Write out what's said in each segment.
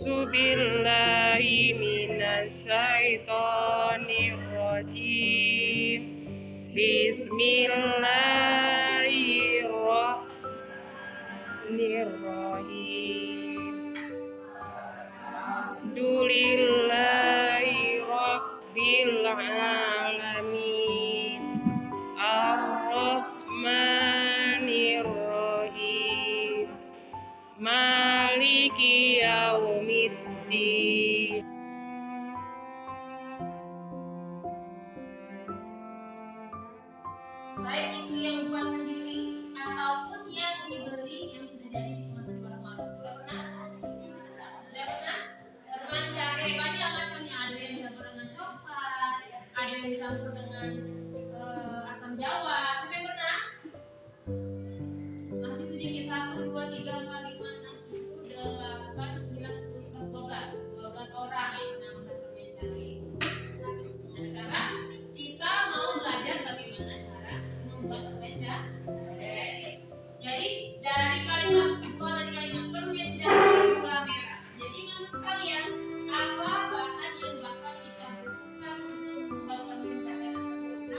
A'udzubillahi minasyaitonirrajim. Bismillahirrahmanirrahim. Alhamdulillahi rabbil alamin. Ar-Rahmanir-Rahim. Maliki yaumiddin. Baik itu yang buat sendiri ataupun yang dibeli yang sudah jadi teman-teman. Sudah pernah? Teman cari banyak macamnya, ada yang dicampur dengan coklat, ada yang dicampur dengan asam jawa. Sampai pernah? Masih sedikit 1, 2, 3, 4, 5, 6, 7, 8, 9, 10, 12 orang yang pernah makan permen cari. Nah sekarang kita mau belajar bagaimana cara membuat permen cari. Jadi dari kalimat permen cari gula merah. Jadi menurut kalian apa bahan yang bakal kita butuhkan untuk membuat permen cari tersebut?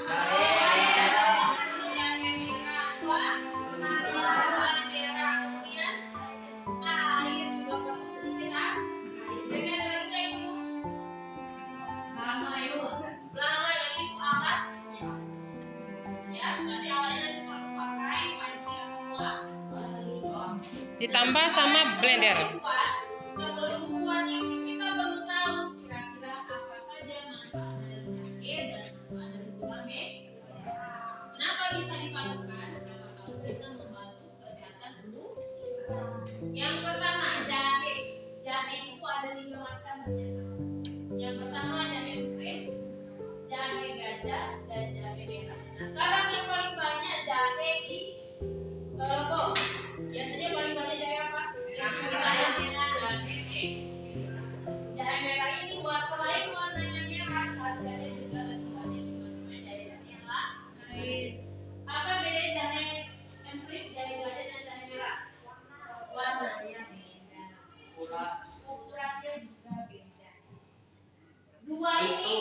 Ditambah sama blender. Sebelum buat ini kita perlu tahu kira-kira apa saja manfaat dari jahe dan manfaat dari gula merah. Kenapa bisa dipadukan? Siapa tahu bisa membantu kesehatan tubuh. Yang pertama jahe. Jahe itu ada 5 macam. Yang pertama jahe putih, jahe gajah, dan jahe merah. Nah sekarang yang paling banyak jahe di Lombok. Biasanya paling banyak jahe apa? Jahe merah. Jahe merah ini selain warnanya merah, khasiatnya juga lebih banyak dibandingkan jahe-jahe yang lain. Apa beda jahe emprit, jahe gajah dan jahe merah? Warnanya beda. Ukurannya juga beda. Dua ini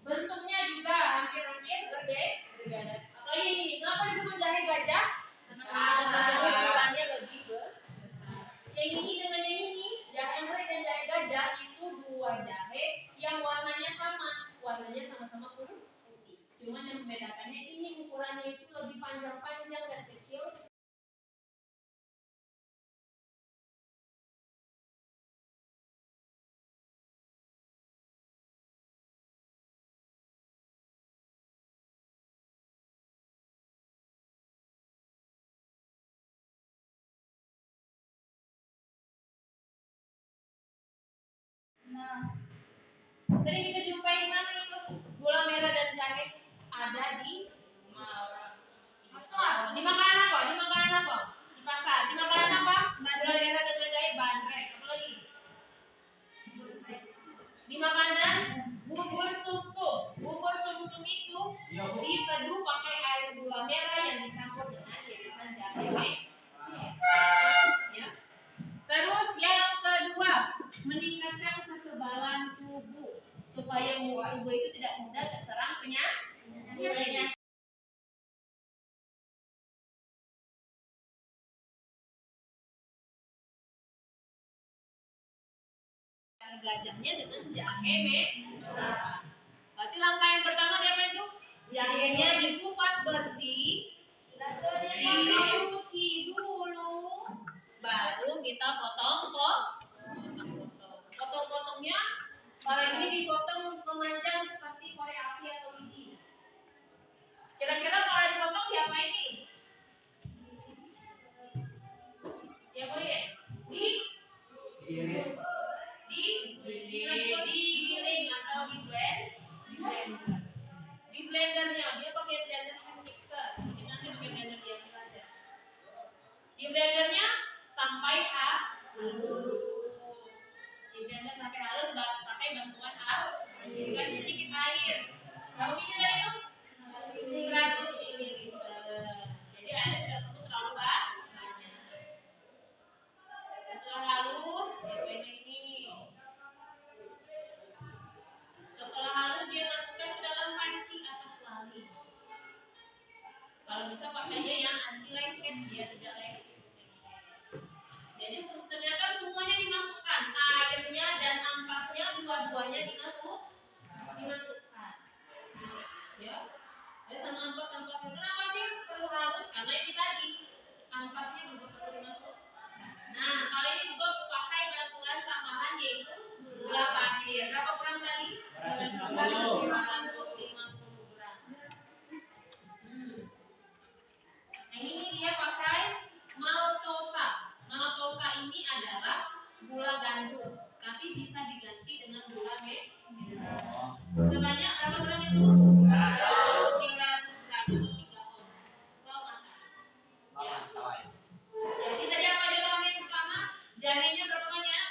bentuknya juga hampir-hampir berbeda. Apalagi ini, kenapa disebut jahe gajah? Karena ukurannya lebih besar. Yang ini dengan yang ini, jahe emprit dan jahe gajah itu dua jahe yang warnanya sama-sama putih. Cuman yang membedakannya ini ukurannya itu lebih panjang-panjang dan kecil. Nah, sering kita jumpai mana itu gula merah dan jahe ada di pasar. Di makanan apa? Di pasar. Di makanan apa? Gula merah dan jahe bandrek. Apa lagi? Di makanan bubur sumsum. Bubur sumsum itu diseduh pakai air gula merah yang dicampur dengan irisan jahe merah. Ya. Terus yang kedua, meningkatkan kekebalan tubuh supaya tubuh itu tidak mudah terserang penyakit. Gajahnya dengan jahe merah. Berarti langkah yang pertama dia apa itu? Jahenya dikupas bersih, dicuci dulu, baru kita potong-potongnya. Kalau ini dipotong memanjang seperti korek api atau lidi. Kira-kira kalau dipotong diapain nih? Ya boleh. Digiling atau di blender. Di blendernya dia pakai blender hand mixer. Nanti pakai blender biasa saja. Di blendernya sampai halus. Di blender sampai halus pakai bantuan air. Kasih sedikit air. Berapa mili tadi itu? 100 ml. Jadi airnya tidak perlu terlalu banyak. Setelah halus, diapain ini? buahnya dimasukkan. Ya. Ada sama ampas-ampas. Kenapa sih perlu halus? Karena ini tadi ampasnya juga perlu dimasukkan. Nah, kali ini juga pakai bantuan tambahan yaitu gula pasir. Berapa gram tadi? 250 gram. Nah, ini dia pakai maltosa. Maltosa ini adalah gula gandum, tapi bisa diganti dengan gula merah. Sebanyak berapa gram itu? 300 gram atau 3 ons. Ya. Jadi tadi apa aja bahan yang pertama? Jahenya berapa banyak?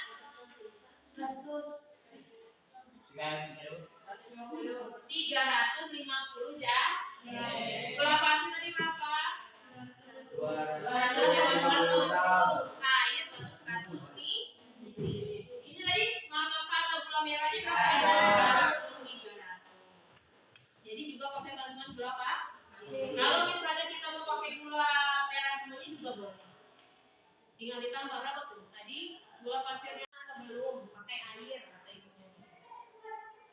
350 jahe. Gula pasir tadi berapa? 250. Air baru 100 nih. Ini tadi maltosa atau gula merahnya berapa? 300. Jadi juga pakai bantuan gula apa? Kalau misalnya kita mau pakai gula merah semuanya juga boleh. Tinggal ditambah berapa tuh? Tadi gula pasirnya atau belum? Pakai air kata ibunya.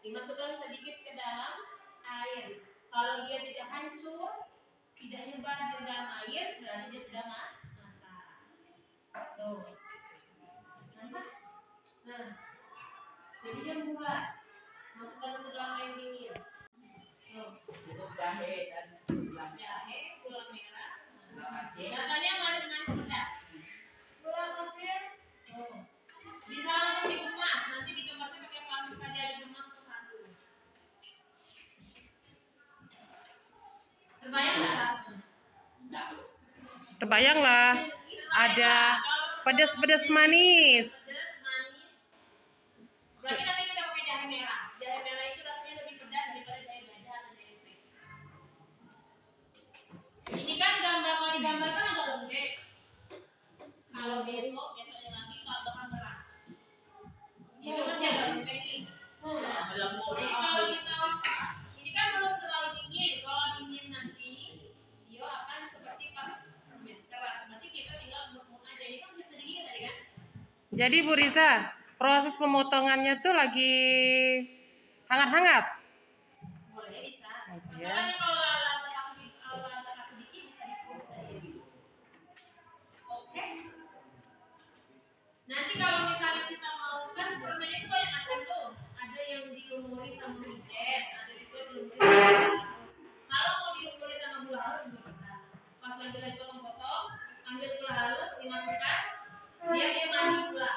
Dimasukkan sedikit ke dalam air. Kalau dia tidak hancur, tidak nyebar di dalam air, berarti dia sudah masak. Tuh. Nampak? Nah, jadi dia bulat. Masukkan ke dalam air dingin. Tuh. Jahe, gula merah. Rasanya manis-manis pedas. Gula pasir. Tuh. Bisa langsung dikemas. Nanti dikemasnya pakai plastik saja, dikemas satu. Terbayang nggak rasanya? Terbayang lah. Ada pedas-pedas manis. Pedas manis. Berarti nanti kita pakai jahe merah. Jahe merah itu rasanya lebih pedas daripada jahe gajah atau jahe putih. Ini kan kalau digambarkan agak lembek. Kalau besoknya lagi kalau bakal keras. Ini masih agak lembek nih. Jadi kalau kita ini kan belum terlalu dingin. Kalau dingin nanti dia akan seperti permen keras. Nanti kita tinggal ngomong aja. Ini kan bisa sedikit tadi kan? Jadi Bu Riza, proses pemotongannya tuh lagi hangat-hangat. Boleh bisa. Ya. Masalahnya kalau agak aku dikit bisa dikurus aja. Oke. Nanti kalau misalnya kita mau kan permennya itu banyak macam tuh. Ada yang dilumuri sama wijen, ada juga dilumuri sama gula halus. Kalau mau dilumuri sama gula halus juga bisa. Pas lagi potong-potong, ambil gula halus, dimasukkan, dia mandi gula.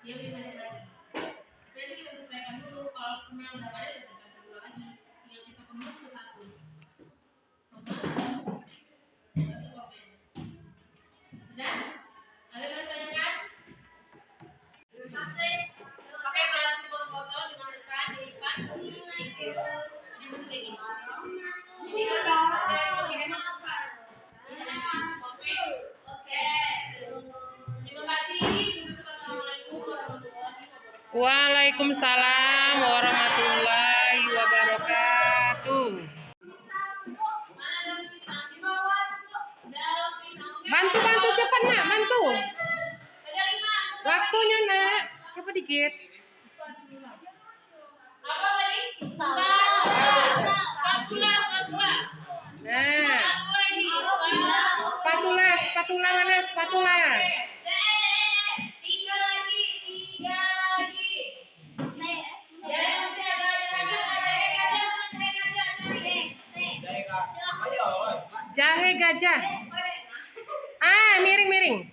Dia lebih manis lagi. Nanti kita sesuaikan dulu. Kalau permen udah padat, kita sesuaikan gula lagi. Tinggal kita kemas ke satu. Kemas satu permen. Udah? Ada yang bertanyakan? Pakai plastik botol dimasukkan, dilipat, dinaikkan. Ini bentuk kayak gini. Jadi kalau ada yang lebih hemat apa? Oke. Terima kasih. Assalamualaikum warahmatullahi wabarakatuh. Waalaikumsalam warahmatullahi wabarakatuh. Mana daun pisang? Di bawah tuh. Daun pisang. Bantu cepat nak, bantu. Ada 5. Waktunya nak, cepat dikit. Apa tadi? Spatula. Nah, spatula mana spatula? 3 lagi. Ya, nanti ada Jahe gajah. Ah, miring.